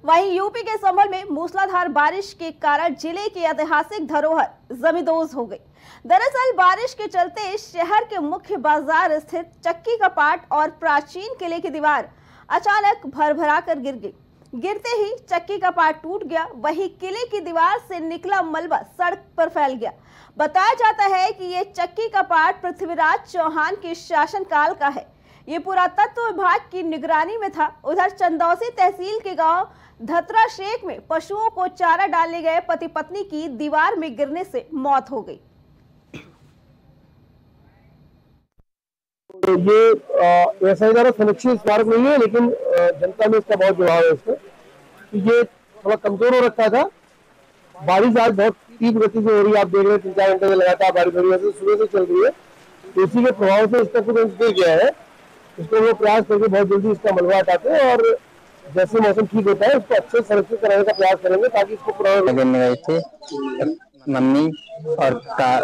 वहीं यूपी के संभल में मूसलाधार बारिश के कारण जिले की ऐतिहासिक धरोहर जमींदोज हो गई। दरअसल बारिश के चलते शहर के मुख्य बाजार स्थित चक्की का पाट और प्राचीन किले की दीवार अचानक भरभरा कर गिर गई। गिरते ही चक्की का पाट टूट गया, वहीं किले की दीवार से निकला मलबा सड़क पर फैल गया। बताया जाता है कि ये चक्की का पाट पृथ्वीराज चौहान के शासनकाल का है। ये पुरातत्व विभाग की निगरानी में था। उधर चंदौसी तहसील के गांव धतरा शेख में पशुओं को चारा डालने गए पति पत्नी की दीवार में गिरने से मौत हो गई। ये ऐसा ज़्यादा सुनिश्चित स्मारक नहीं है, लेकिन जनता में इसका बहुत जुड़ाव है। इसको ये थोड़ा कमजोर हो रखा था। बारिश आज बहुत तीव्र गति से हो रही है, आप देख रहे हैं 3-4 घंटे से लगातार बारिश हो रही है, सुबह से चल रही है। इसी के प्रभाव से इसका कुछ गिर गया है। इसको वो प्रयास करके बहुत जल्दी इसका मलबा हटाते हैं और जैसे मौसम ठीक होता है उसको अच्छे संरक्षित कराने का प्रयास करेंगे ताकि इसको गिरने गए थे। मम्मी और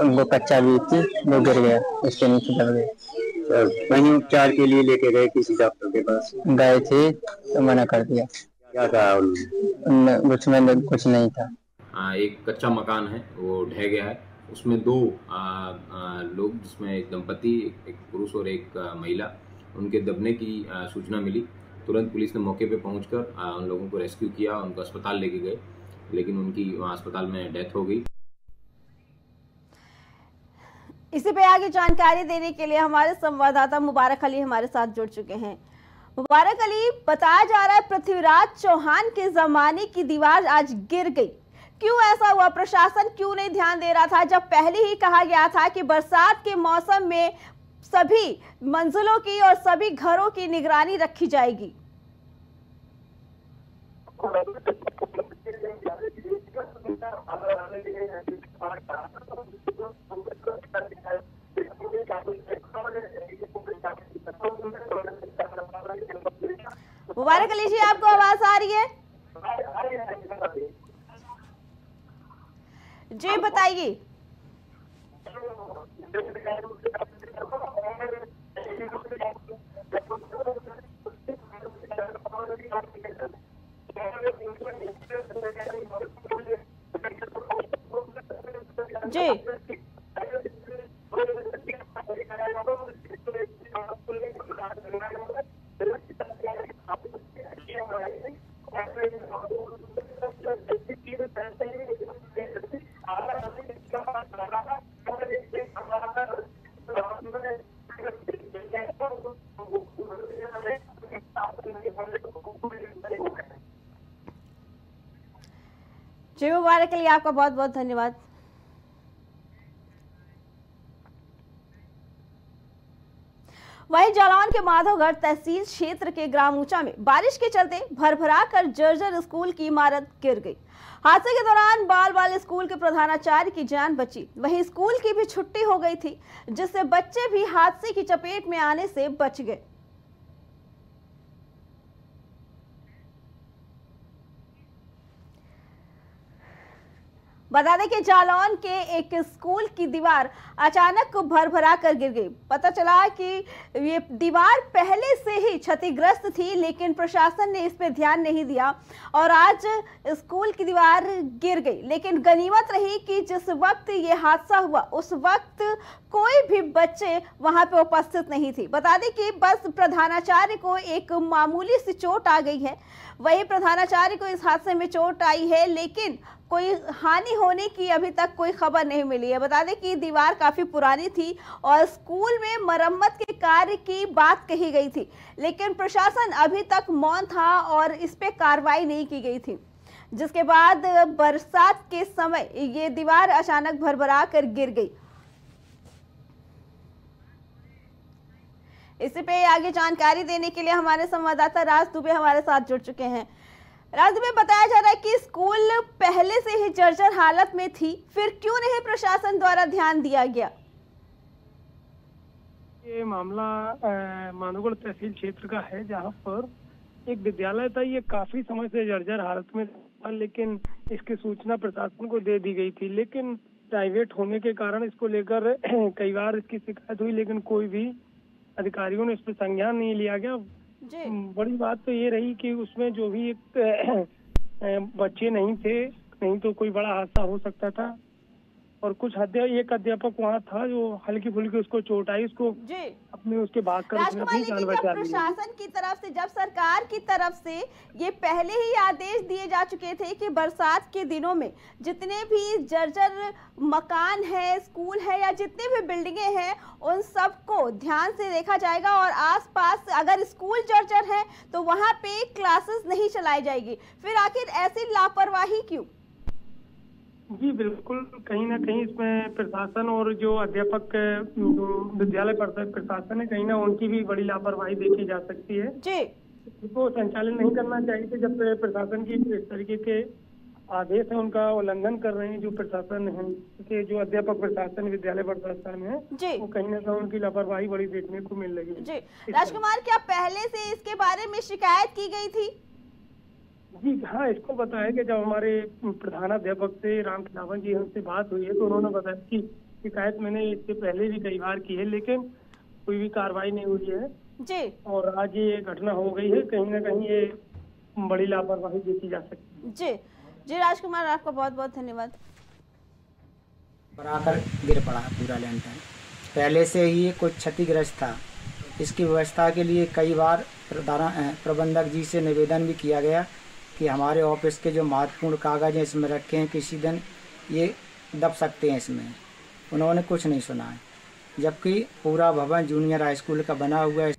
उनको कच्चा भी थी, वो गिर गया, उसके नीचे दब गए। वहीं उपचार के लिए लेके गए किसी डॉक्टर के पास? गए थे तो मना कर दिया। क्या कहा उन्होंने? उसमें कुछ नहीं था। एक कच्चा मकान है, वो ढह गया है। उसमें 2 लोग, जिसमें एक दंपति, एक पुरुष और एक महिला, उनके दबने की सूचना मिली। तुरंत पुलिस ने मौके पे पहुंचकर उन लोगों को रेस्क्यू किया, उनको अस्पताल लेके गए, लेकिन उनकी वहां अस्पताल में डेथ हो गई। इसी पे आगे जानकारी देने के लिए हमारे संवाददाता मुबारक अली हमारे साथ जुड़ चुके हैं। मुबारक अली, बताया जा रहा है पृथ्वीराज चौहान के जमाने की दीवार आज गिर गई, क्यों ऐसा हुआ? प्रशासन क्यों नहीं ध्यान दे रहा था, जब पहले ही कहा गया था कि बरसात के मौसम में सभी मंजिलों की और सभी घरों की निगरानी रखी जाएगी? मुबारक अली जी, आपको आवाज आ रही है? जी बताइए। जी जी मुबारक के लिए आपका बहुत बहुत धन्यवाद। वहीं जालौन के माधवगढ़ तहसील क्षेत्र के ग्राम ऊंचा में बारिश के चलते भरभरा कर जर्जर स्कूल की इमारत गिर गई। हादसे के दौरान बाल स्कूल के प्रधानाचार्य की जान बची, वहीं स्कूल की भी छुट्टी हो गई थी, जिससे बच्चे भी हादसे की चपेट में आने से बच गए। बता दें कि जालौन के एक स्कूल की दीवार अचानक भरभरा कर गिर गई। पता चला कि ये दीवार पहले से ही क्षतिग्रस्त थी, लेकिन प्रशासन ने इस पे ध्यान नहीं दिया और आज स्कूल की दीवार गिर गई। लेकिन गनीमत रही कि जिस वक्त ये हादसा हुआ उस वक्त कोई भी बच्चे वहां पे उपस्थित नहीं थी। बता दें कि बस प्रधानाचार्य को एक मामूली सी चोट आ गई है, वही प्रधानाचार्य को इस हादसे में चोट आई है, लेकिन कोई हानि होने की अभी तक कोई खबर नहीं मिली है। बता दें कि दीवार काफी पुरानी थी और स्कूल में मरम्मत के कार्य की बात कही गई थी, लेकिन प्रशासन अभी तक मौन था और इस पे कार्रवाई नहीं की गई थी, जिसके बाद बरसात के समय ये दीवार अचानक भरभरा कर गिर गई। इसी पे आगे जानकारी देने के लिए हमारे संवाददाता राज दुबे हमारे साथ जुड़ चुके हैं। राज दुबे, बताया जा रहा है कि स्कूल पहले से ही जर्जर हालत में थी, फिर क्यों नहीं प्रशासन द्वारा ध्यान दिया गया? ये मामला माधवगढ़ तहसील क्षेत्र का है, जहां पर एक विद्यालय था। ये काफी समय से जर्जर हालत में था, लेकिन इसकी सूचना प्रशासन को दे दी गई थी, लेकिन प्राइवेट होने के कारण इसको लेकर कई बार इसकी शिकायत हुई, लेकिन कोई भी अधिकारियों ने इस पर संज्ञान नहीं लिया गया। बड़ी बात तो ये रही कि उसमें जो भी एक बच्चे नहीं थे, नहीं तो कोई बड़ा हादसा हो सकता था। और कुछ एक अध्यापक वहाँ था जो हल्की फुल्की उसको चोट आई, उसको जी अपने उसके भाग कर उसने राजकुमार, अपनी लेकिन जान जब बचा ली। प्रशासन की तरफ से, जब सरकार की तरफ से ये पहले ही आदेश दिए जा चुके थे कि बरसात के दिनों में जितने भी जर्जर मकान है, स्कूल है या जितने भी बिल्डिंगें हैं, उन सबको ध्यान से देखा जाएगा और आसपास अगर स्कूल जर्जर है तो वहां पे क्लासेस नहीं चलाई जाएगी, फिर आखिर ऐसी लापरवाही क्यों? जी बिल्कुल, कहीं ना कहीं इसमें प्रशासन और जो अध्यापक विद्यालय प्रशासन है, कहीं ना उनकी भी बड़ी लापरवाही देखी जा सकती है जी। इसको संचालन नहीं करना चाहिए थे। जब प्रशासन की इस तरीके के आदेश है उनका उल्लंघन कर रहे हैं जो प्रशासन है, कि जो अध्यापक प्रशासन विद्यालय प्रशासन है, जी वो कहीं ना कहीं उनकी लापरवाही बड़ी देखने को मिल रही है। जी राजकुमार, क्या पहले से इसके बारे में शिकायत की गई थी? जी हाँ, इसको बताया कि जब हमारे प्रधानाध्यापक से राम खिलावन जी हमसे बात हुई है तो उन्होंने बताया कि शिकायत मैंने इससे पहले भी कई बार की है, लेकिन कोई भी कार्रवाई नहीं हुई है जी। और आज ये घटना हो गई है। कहीं ना कहीं ये बड़ी लापरवाही देखी जा सकती है। जी जी राजकुमार, आपका बहुत बहुत धन्यवाद। आकर गिर पड़ा पूरा लेंटर, पहले से ही ये कुछ क्षतिग्रस्त था। इसकी व्यवस्था के लिए कई बार प्रबंधक जी से निवेदन भी किया गया कि हमारे ऑफिस के जो महत्वपूर्ण कागज हैं इसमें रखे हैं, किसी दिन ये दब सकते हैं इसमें। उन्होंने कुछ नहीं सुना है, जबकि पूरा भवन जूनियर हाई स्कूल का बना हुआ है।